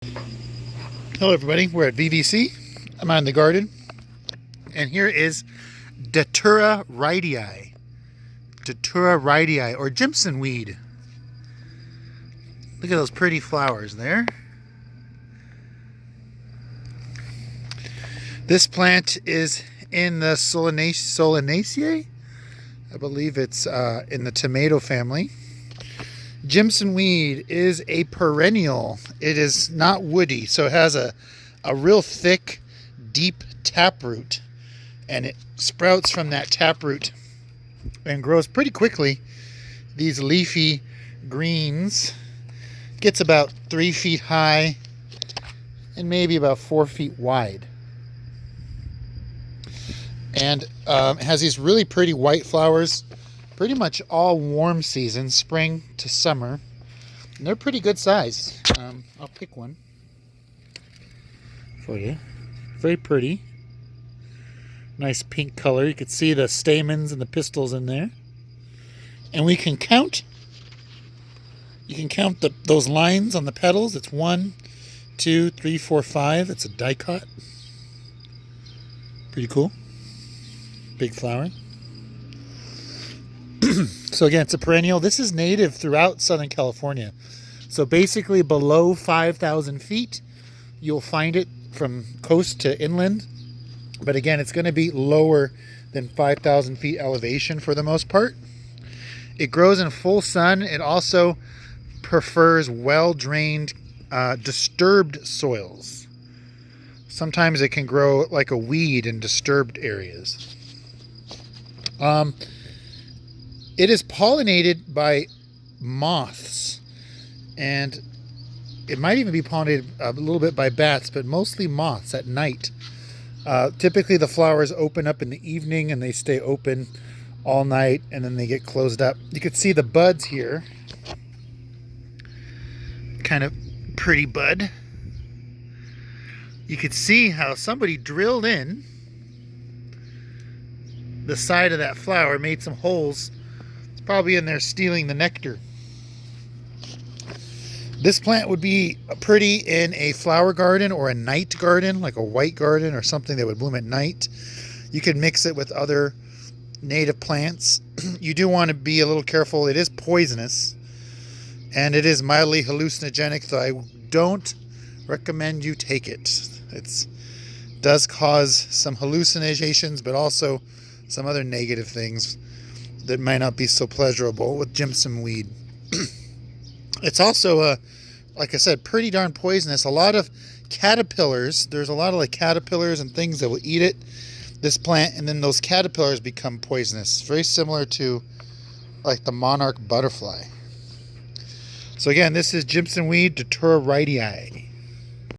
Hello everybody, we're at VVC. I'm out in the garden, and here is Datura wrightii. Datura wrightii, or Jimsonweed. Look at those pretty flowers there. This plant is in the Solanaceae. I believe it's in the tomato family. Jimsonweed is a perennial. It is not woody, so it has a real thick, deep taproot, and it sprouts from that taproot and grows pretty quickly. These leafy greens gets about 3 feet high and maybe about 4 feet wide, and it has these really pretty white flowers pretty much all warm season, spring to summer, and they're pretty good size. I'll pick one for you. Very pretty, nice pink color. You can see the stamens and the pistils in there, and we can count. You can count those lines on the petals. It's 1, 2, 3, 4, 5. It's a dicot. Pretty cool. Big flower. So again, it's a perennial. This is native throughout Southern California. So basically below 5,000 feet, you'll find it from coast to inland. But again, it's going to be lower than 5,000 feet elevation for the most part. It grows in full sun. It also prefers well-drained, disturbed soils. Sometimes it can grow like a weed in disturbed areas. It is pollinated by moths, and it might even be pollinated a little bit by bats, but mostly moths at night. Typically the flowers open up in the evening and they stay open all night, and then they get closed up. You can see the buds here. Kind of pretty bud. You could see how somebody drilled in the side of that flower, made some holes. It's probably in there stealing the nectar. This plant would be pretty in a flower garden or a night garden, like a white garden or something that would bloom at night. You could mix it with other native plants. You do want to be a little careful. It is poisonous, and it is mildly hallucinogenic, so I don't recommend you take it. It does cause some hallucinations, but also some other negative things that might not be so pleasurable with Jimsonweed. It's also, like I said, pretty darn poisonous. A lot of caterpillars, there's a lot of like caterpillars and things that will eat it, this plant, and then those caterpillars become poisonous. Very similar to like the monarch butterfly. So again, this is Jimsonweed, Datura wrightii.